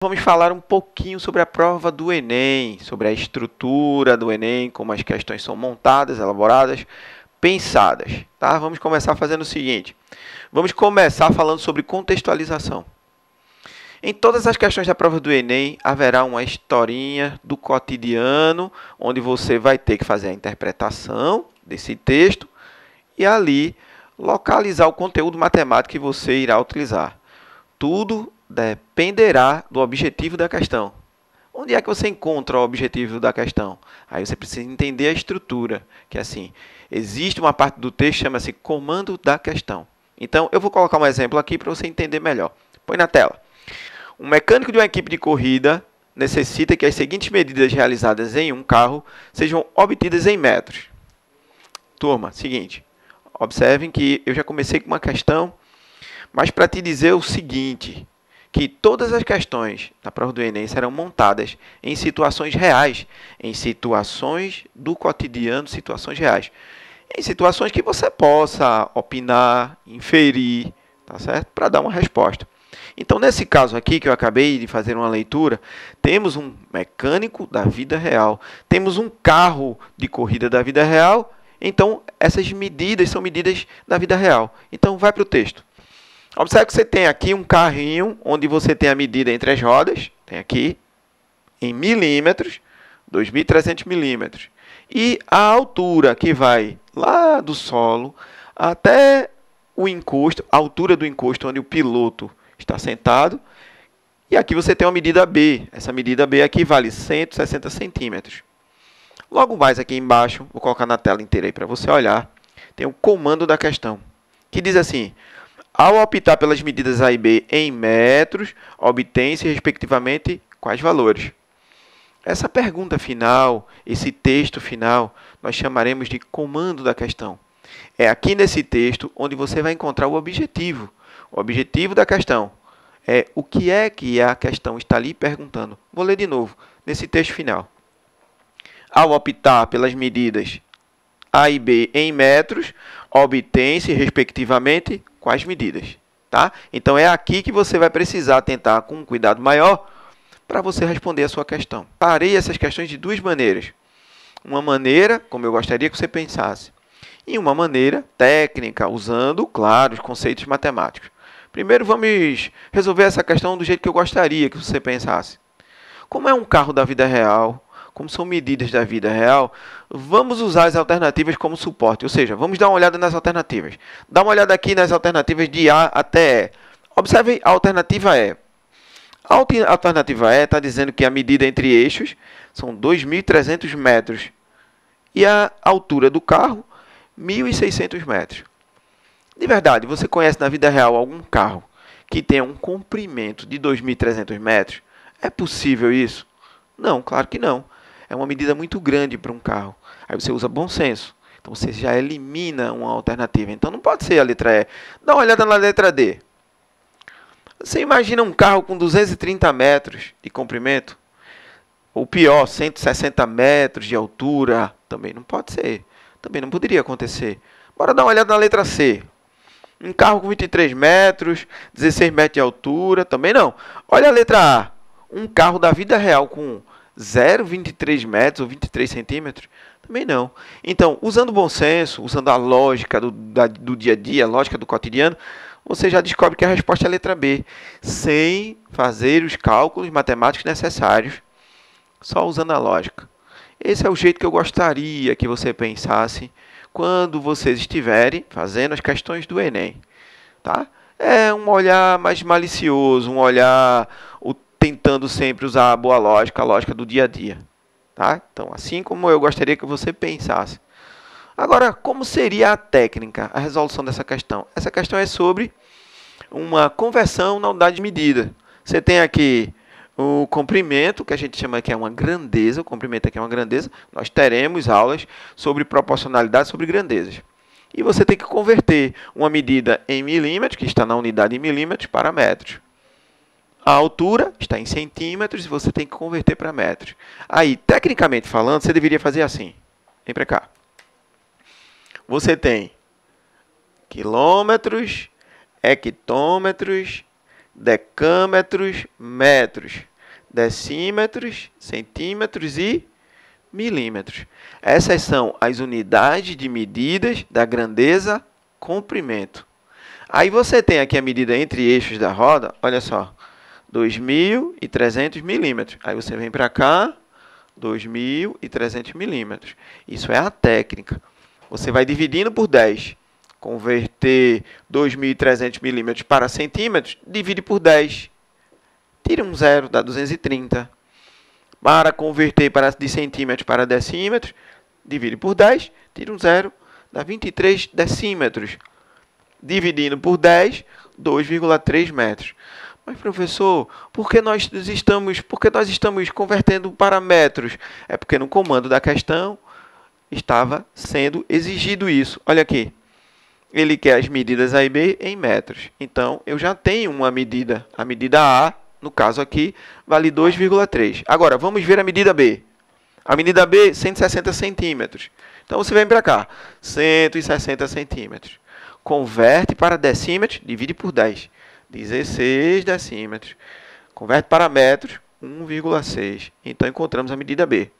Vamos falar um pouquinho sobre a prova do Enem, sobre a estrutura do Enem, como as questões são montadas, elaboradas, pensadas. Tá? Vamos começar fazendo o seguinte. Vamos começar falando sobre contextualização. Em todas as questões da prova do Enem, haverá uma historinha do cotidiano, onde você vai ter que fazer a interpretação desse texto e ali localizar o conteúdo matemático que você irá utilizar. Tudo dependerá do objetivo da questão. Onde é que você encontra o objetivo da questão? Aí você precisa entender a estrutura, que é assim, existe uma parte do texto que chama-se comando da questão. Então, eu vou colocar um exemplo aqui para você entender melhor. Põe na tela. Um mecânico de uma equipe de corrida necessita que as seguintes medidas realizadas em um carro sejam obtidas em metros. Turma, seguinte, observem que eu já comecei com uma questão, mas para te dizer o seguinte, que todas as questões da prova do Enem serão montadas em situações reais, em situações do cotidiano, situações reais, em situações que você possa opinar, inferir, tá certo? Para dar uma resposta. Então, nesse caso aqui, que eu acabei de fazer uma leitura, temos um mecânico da vida real, temos um carro de corrida da vida real, então essas medidas são medidas da vida real. Então, vai para o texto. Observe que você tem aqui um carrinho, onde você tem a medida entre as rodas, tem aqui, em milímetros, 2.300 milímetros. E a altura que vai lá do solo até o encosto, a altura do encosto onde o piloto está sentado. E aqui você tem uma medida B. Essa medida B aqui vale 160 centímetros. Logo mais aqui embaixo, vou colocar na tela inteira aí para você olhar, tem o comando da questão, que diz assim: ao optar pelas medidas A e B em metros, obtém-se, respectivamente, quais valores? Essa pergunta final, esse texto final, nós chamaremos de comando da questão. É aqui nesse texto onde você vai encontrar o objetivo. O objetivo da questão é o que é que a questão está ali perguntando. Vou ler de novo, nesse texto final. Ao optar pelas medidas A e B em metros, obtém-se, respectivamente, quais medidas? Tá? Então, é aqui que você vai precisar tentar, com um cuidado maior, para você responder a sua questão. Parei essas questões de duas maneiras. Uma maneira, como eu gostaria que você pensasse, e uma maneira técnica, usando, claro, os conceitos matemáticos. Primeiro, vamos resolver essa questão do jeito que eu gostaria que você pensasse. Como é um carro da vida real, como são medidas da vida real, vamos usar as alternativas como suporte. Ou seja, vamos dar uma olhada nas alternativas. Dá uma olhada aqui nas alternativas de A até E. Observe a alternativa E. A alternativa E está dizendo que a medida entre eixos são 2.300 metros e a altura do carro, 1.600 metros. De verdade, você conhece na vida real algum carro que tenha um comprimento de 2.300 metros? É possível isso? Não, claro que não. É uma medida muito grande para um carro. Aí você usa bom senso. Então você já elimina uma alternativa. Então não pode ser a letra E. Dá uma olhada na letra D. Você imagina um carro com 230 metros de comprimento? Ou pior, 160 metros de altura? Também não pode ser. Também não poderia acontecer. Bora dar uma olhada na letra C. Um carro com 23 metros, 16 metros de altura? Também não. Olha a letra A. Um carro da vida real com 0,23 metros ou 23 centímetros? Também não. Então, usando o bom senso, usando a lógica do dia a dia, a lógica do cotidiano, você já descobre que a resposta é a letra B, sem fazer os cálculos matemáticos necessários, só usando a lógica. Esse é o jeito que eu gostaria que você pensasse quando vocês estiverem fazendo as questões do Enem. Tá? É um olhar mais malicioso, um olhar tentando sempre usar a boa lógica, a lógica do dia a dia. Tá? Então, assim como eu gostaria que você pensasse. Agora, como seria a técnica, a resolução dessa questão? Essa questão é sobre uma conversão na unidade de medida. Você tem aqui o comprimento, que a gente chama que é uma grandeza, o comprimento aqui é uma grandeza. Nós teremos aulas sobre proporcionalidade, sobre grandezas. E você tem que converter uma medida em milímetros, que está na unidade em milímetros, para metros. A altura está em centímetros e você tem que converter para metros. Aí, tecnicamente falando, você deveria fazer assim. Vem para cá. Você tem quilômetros, hectômetros, decâmetros, metros. decímetros, centímetros e milímetros. Essas são as unidades de medidas da grandeza comprimento. Aí você tem aqui a medida entre eixos da roda, olha só, 2.300 milímetros. Aí você vem para cá, 2.300 milímetros. Isso é a técnica. Você vai dividindo por 10. Converter 2.300 milímetros para centímetros, divide por 10. Tira um zero, dá 230. Para converter de centímetros para decímetros, divide por 10, tira um zero, dá 23 decímetros. Dividindo por 10, 2,3 metros. Mas, professor, por que nós estamos convertendo para metros? É porque no comando da questão estava sendo exigido isso. Olha aqui. Ele quer as medidas A e B em metros. Então, eu já tenho uma medida. A medida A, no caso aqui, vale 2,3. Agora, vamos ver a medida B. A medida B, 160 centímetros. Então, você vem para cá. 160 centímetros. Converte para decímetros, divide por 10. 16 decímetros. Converte para metros, 1,6. Então, encontramos a medida B.